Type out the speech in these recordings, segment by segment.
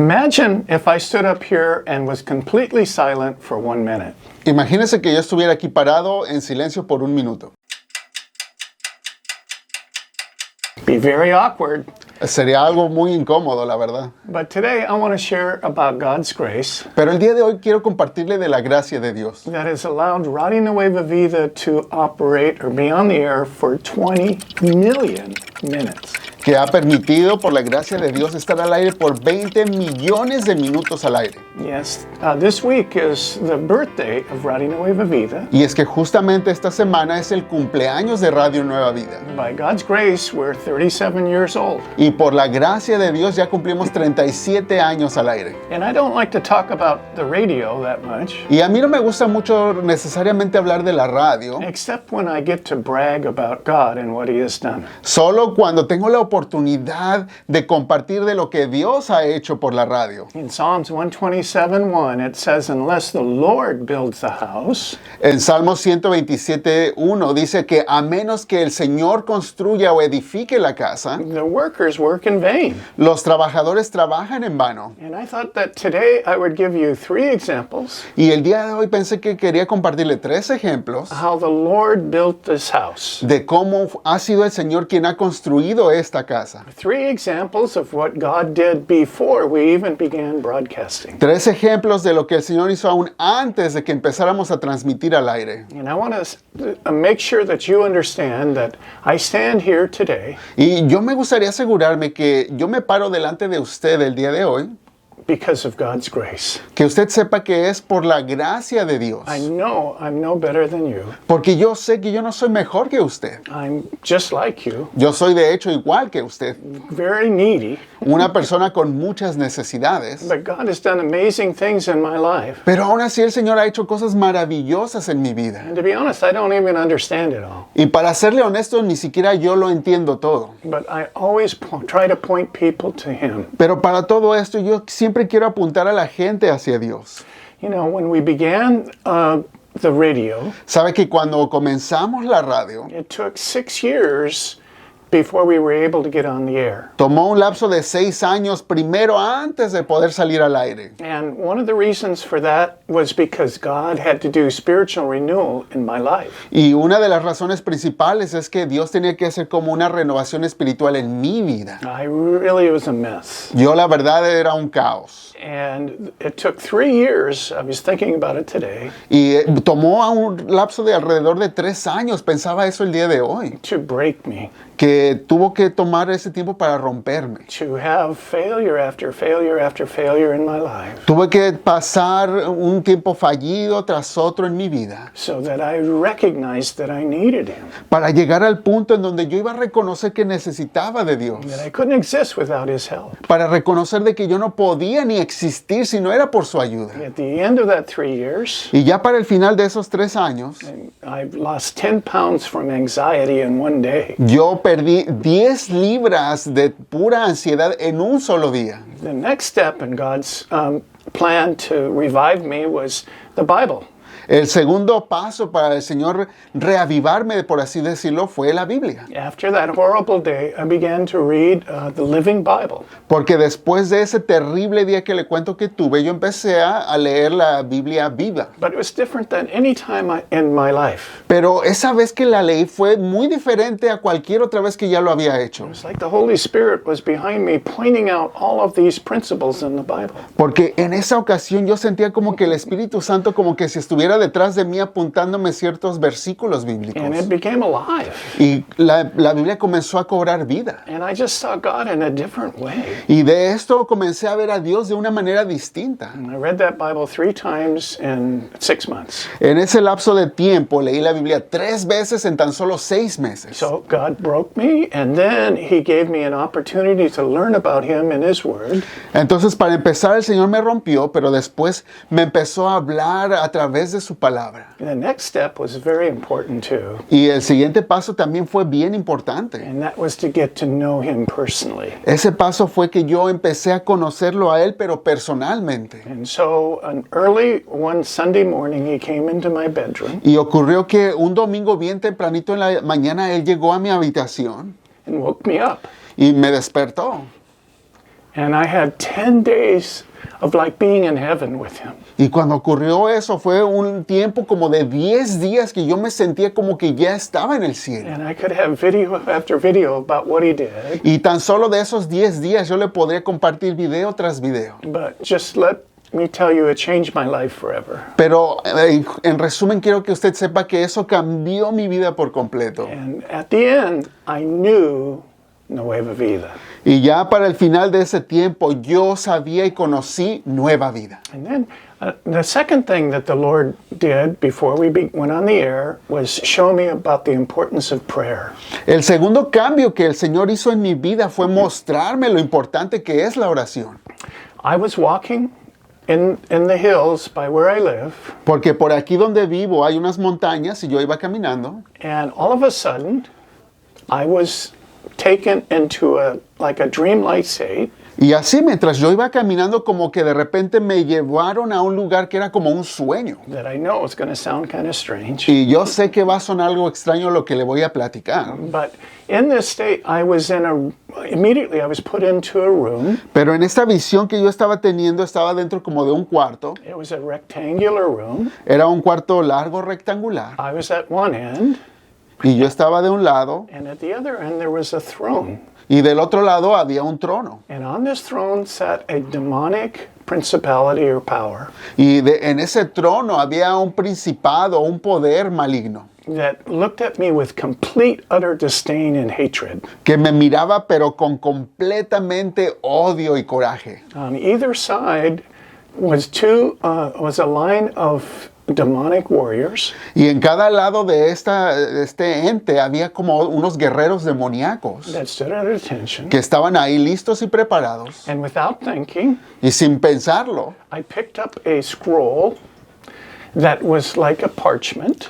Imagine if I stood up here and was completely silent for 1 minute. Imagínese que yo estuviera aquí parado en silencio por 1 minuto. Be very awkward. Sería algo muy incómodo, la verdad. But today I want to share about God's grace Pero el día de hoy quiero compartirle de la gracia de Dios, that has allowed Radio Nueva Vida to operate or be on the air for 20 million minutes. que ha permitido por la gracia de Dios estar al aire por 20 millones de minutos al aire. Yes, this week is the birthday of Radio Nueva Vida. Y es que justamente esta semana es el cumpleaños de Radio Nueva Vida. By God's grace, we're 37 years old. Y por la gracia de Dios ya cumplimos 37 años al aire. And I don't like to talk about the radio that much, Y a mí no me gusta mucho necesariamente hablar de la radio, except when I get to brag about God and what He has done. solo cuando tengo la oportunidad de compartir de lo que Dios ha hecho por la radio. In Psalms 127:1, it says, "Unless the Lord builds the house, En Salmos 127:1 dice que a menos que el Señor construya o edifique la casa, the workers work in vain." los trabajadores trabajan en vano. And I thought that today I would give you 3 examples Y el día de hoy pensé que quería compartirle 3 ejemplos how the Lord built this house. de cómo ha sido el Señor quien ha construido esta casa. 3 examples of what God did before we even began broadcasting. 3 ejemplos de lo que el Señor hizo aún antes de que empezáramos a transmitir al aire. And I want to make sure that you understand that I stand here today Y yo me gustaría asegurarme que yo me paro delante de usted el día de hoy, because of God's grace. que usted sepa que es por la gracia de Dios. I know I'm no better than you. Porque yo sé que yo no soy mejor que usted. I'm just like you, Yo soy de hecho igual que usted, very needy, una persona con muchas necesidades. but God has done amazing things in my life. Pero aún así el Señor ha hecho cosas maravillosas en mi vida. And to be honest, I don't even understand it all. Y para serle honesto, ni siquiera yo lo entiendo todo. But I always try to point people to Him. Pero para todo esto yo siempre quiero apuntar a la gente hacia Dios. You know, when we began the radio, Sabe que cuando comenzamos la radio, it took 6 years before we were able to get on the air. tomó un lapso de 6 años primero antes de poder salir al aire. And one of the reasons for that was because God had to do spiritual renewal in my life. Y una de las razones principales es que Dios tenía que hacer como una renovación espiritual en mi vida. I really was a mess. Yo la verdad era un caos. And it took 3 years, I was thinking about it today, Y tomó a un lapso de alrededor de 3 años, pensaba eso el día de hoy, to break me, que tuvo que tomar ese tiempo para romperme. to have failure after failure after failure in my life, Tuve que pasar un tiempo fallido tras otro en mi vida so that I recognized that I needed Him, para llegar al punto en donde yo iba a reconocer que necesitaba de Dios, that I couldn't exist without His help. para reconocer de que yo no podía ni existir si no era por su ayuda. At the end of that 3 years, Y ya para el final de esos 3 años, I lost 10 pounds from anxiety in one day. yo perdí 10 libras de pura ansiedad en un solo día. The next step in God's plan to revive me was the Bible. El segundo paso para el Señor reavivarme, por así decirlo, fue la Biblia. After that horrible day, I began to read the Living Bible. Porque después de ese terrible día que le cuento que tuve, yo empecé a leer la Biblia viva. But it was different than any time in my life. Pero esa vez que la leí fue muy diferente a cualquier otra vez que ya lo había hecho. It's like the Holy Spirit was behind me pointing out all of these principles in the Bible. Porque en esa ocasión yo sentía como que el Espíritu Santo como que si estuviera detrás de mí apuntándome ciertos versículos bíblicos. And it became alive. Y la Biblia comenzó a cobrar vida. And I just saw God in a different way. Y de esto comencé a ver a Dios de una manera distinta. And I read that Bible 3 times in 6 months. En ese lapso de tiempo leí la Biblia 3 veces en tan solo 6 meses. So God broke me, and then He gave me an opportunity to learn about Him and His Word. Entonces, para empezar, el Señor me rompió, pero después me empezó a hablar a través de su palabra. And the next step was very important too, Y el siguiente paso también fue bien importante. and that was to get to know Him personally. Ese paso fue que yo empecé a conocerlo a Él, pero personalmente. And so, one Sunday morning, He came into my bedroom Y ocurrió que un domingo bien tempranito en la mañana Él llegó a mi habitación and woke me up. y me despertó. And I had 10 days of like being in heaven with him. Y cuando ocurrió eso fue un tiempo como de 10 días que yo me sentía como que ya estaba en el cielo. And I could have video after video about what he did. Y tan solo de esos 10 días yo le podría compartir video tras video. But just let me tell you, it changed my life forever. Pero en resumen quiero que usted sepa que eso cambió mi vida por completo. And at the end, I knew Nueva Vida. Y ya para el final de ese tiempo yo sabía y conocí nueva vida. And then the second thing that the Lord did before we went on the air was show me about the importance of prayer. El segundo cambio que el Señor hizo en mi vida fue mostrarme lo importante que es la oración. I was walking in the hills by where I live, Porque por aquí donde vivo hay unas montañas y yo iba caminando. and all of a sudden, I was taken into a dreamlike state. Y así mientras yo iba caminando como que de repente me llevaron a un lugar que era como un sueño. That I know is going to sound kind of strange. Y yo sé que va a sonar algo extraño lo que le voy a platicar. But in this state, immediately I was put into a room. Pero en esta visión que yo estaba teniendo estaba dentro como de un cuarto. It was a rectangular room. Era un cuarto largo rectangular. I was at one end, Y yo estaba de un lado and at the other end there was a throne. y del otro lado había un trono. And on this throne sat a demonic principality or power Y en ese trono había un principado, un poder maligno. that looked at me with complete, utter disdain and hatred. Que me miraba pero con completamente odio y coraje. On either side was a line of demonic warriors Y en cada lado de este ente había como unos guerreros demoníacos that stood at attention. que estaban ahí listos y preparados. And without thinking, Y sin pensarlo, I picked up a scroll that was like a parchment,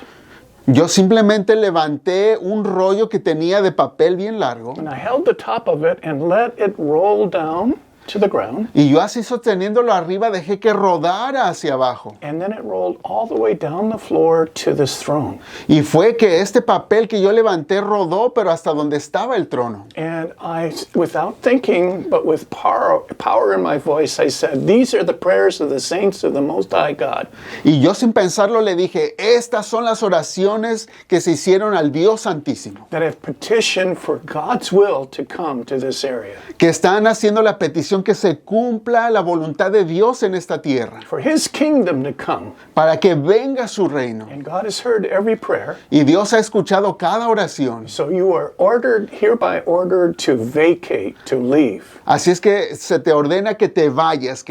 yo simplemente levanté un rollo que tenía de papel bien largo and I held the top of it and let it roll down to the ground. y yo así sosteniéndolo arriba dejé que rodara hacia abajo. And then it rolled all the way down the floor to this throne. Y fue que este papel que yo levanté rodó, pero hasta donde estaba el trono. And I, without thinking, but with power in my voice, I said, "These are the prayers of the saints of the Most High God." Y yo sin pensarlo le dije, estas son las oraciones que se hicieron al Dios Santísimo, That have petitioned for God's will to come to this area, que están haciendo la petición que se cumpla la voluntad de Dios en esta tierra, for His kingdom to come. para que venga su reino. And God has heard every prayer. Y Dios ha escuchado cada oración. So you are hereby ordered to vacate, to leave. Así es que se te ordena que te vayas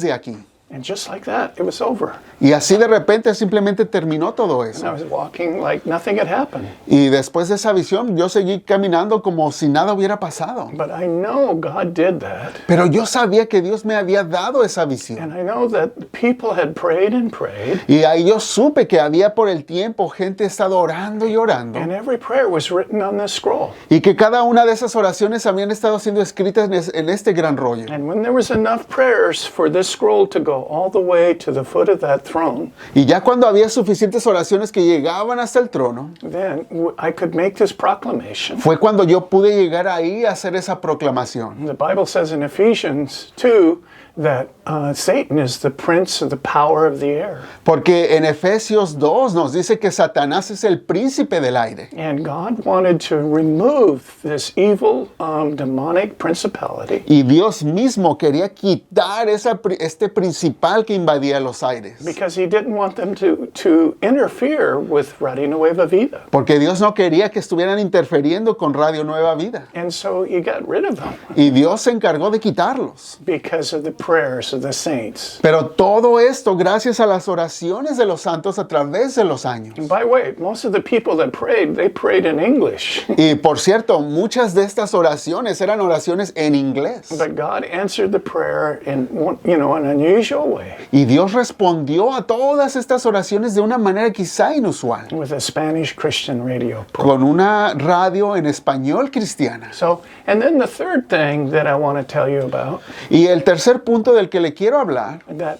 de aquí. And just like that, it was over. Y así de repente simplemente terminó todo And I eso. was walking like nothing had happened. Y después de esa visión yo seguí caminando como si nada hubiera pasado. But I know God did that. Pero yo sabía que Dios me había dado esa visión. And I know that people had prayed and prayed. Y ahí yo supe que había por el tiempo gente estado orando y orando. And every prayer was written on this scroll. Y que cada una de esas oraciones habían estado siendo escritas en este gran rollo. And when there was enough prayers for this scroll to go all the way to the foot of that throne, Y ya cuando había suficientes oraciones que llegaban hasta el trono, then I could make this proclamation. fue cuando yo pude llegar ahí a hacer esa proclamación. The Bible says in Ephesians 2 that Satan is the prince of the power of the air. Porque en Efesios 2 nos dice que Satanás es el príncipe del aire. And God wanted to remove this evil demonic principality Y Dios mismo quería quitar este principal que invadía los aires. because he didn't want them to interfere with Radio Nueva Vida. Porque Dios no quería que estuvieran interfiriendo con Radio Nueva Vida. And so he got rid of them Y Dios se encargó de quitarlos. because of the prayers of the saints. Pero todo esto gracias a las oraciones de los santos a través de los años. And by the way, most of the people that prayed, they prayed in English. Y por cierto, muchas de estas oraciones eran oraciones en inglés. But God answered the prayer in an unusual way Y Dios respondió a todas estas oraciones de una manera quizá inusual, with a Spanish Christian radio program. con una radio en español cristiana. So, and then the third thing that I want to tell you about, Y el tercer punto del que le quiero hablar, that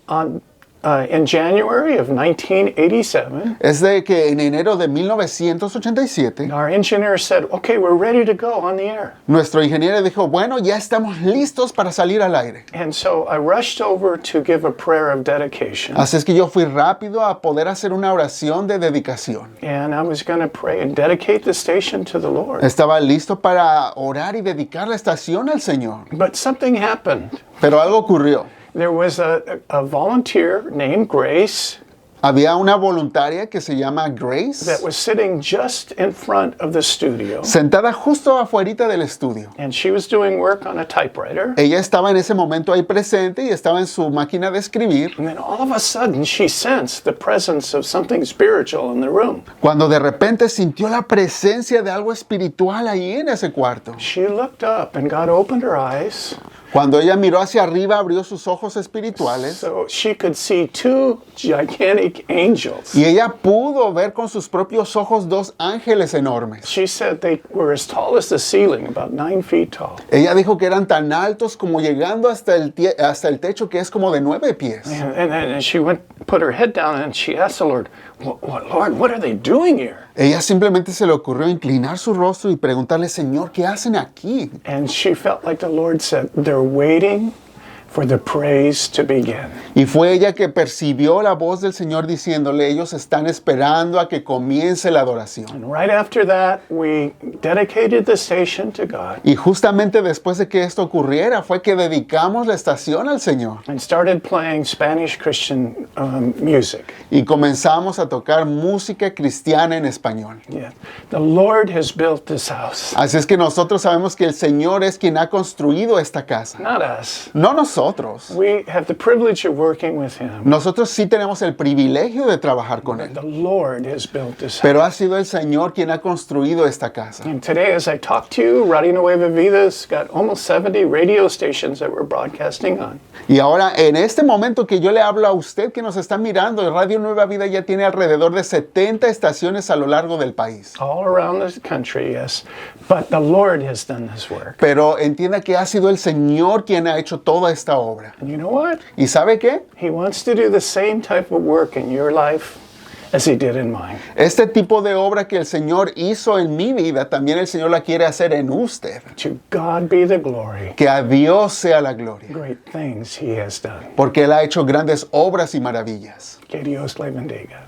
on in January of 1987, es de que en enero de 1987, our engineer said, okay, we're ready to go on the air. nuestro ingeniero dijo, bueno, ya estamos listos para salir al aire. And so I rushed over to give a prayer of dedication. Así es que yo fui rápido a poder hacer una oración de dedicación. And I was going to pray and dedicate the station to the Lord. Estaba listo para orar y dedicar la estación al Señor. But something happened. Pero algo ocurrió. There was a volunteer named Grace Había una voluntaria que se llama Grace, that was sitting just in front of the studio. sentada justo afuerita del estudio. And she was doing work on a typewriter. Ella estaba en ese momento ahí presente y estaba en su máquina de escribir, And then all of a sudden, she sensed the presence of something spiritual in the room. cuando de repente sintió la presencia de algo espiritual ahí en ese cuarto. She looked up and God opened her eyes Cuando ella miró hacia arriba, abrió sus ojos espirituales so she could see two gigantic angels. y ella pudo ver con sus propios ojos dos ángeles enormes. She said they were as tall as the ceiling, about 9 feet tall. Ella dijo que eran tan altos como llegando hasta el techo, que es como de 9 pies. And she put her head down and she asked the Lord, Lord, what are they doing here? Ella simplemente se le ocurrió inclinar su rostro y preguntarle, Señor, ¿qué hacen aquí? And she felt like the Lord said, they're waiting for the praise to begin. Y fue ella que percibió la voz del Señor diciéndole, ellos están esperando a que comience la adoración. And right after that, we dedicated the station to God Y justamente después de que esto ocurriera fue que dedicamos la estación al Señor. and started playing Spanish Christian music. Y comenzamos a tocar música cristiana en español. Yeah. The Lord has built this house, Así es que nosotros sabemos que el Señor es quien ha construido esta casa. not us. No nosotros. We have the privilege of working with Him. Nosotros sí tenemos el privilegio de trabajar con Él. The Lord has built this house. Pero ha sido el Señor quien ha construido esta casa. And today, as I talk to you, Radio Nueva Vida's got almost 70 radio stations that we're broadcasting on. Y ahora, en este momento que yo le hablo a usted que nos está mirando, Radio Nueva Vida ya tiene alrededor de 70 estaciones a lo largo del país. All around the country, yes. But the Lord has done this work. Pero entienda que ha sido el Señor quien ha hecho toda esta obra. And you know what? ¿Y sabe qué? He wants to do the same type of work in your life as He did in mine. Este tipo de obra que el Señor hizo en mi vida, también el Señor la quiere hacer en usted. To God be the glory. Que a Dios sea la gloria. Great things He has done. Porque Él ha hecho grandes obras y maravillas. Que Dios le bendiga.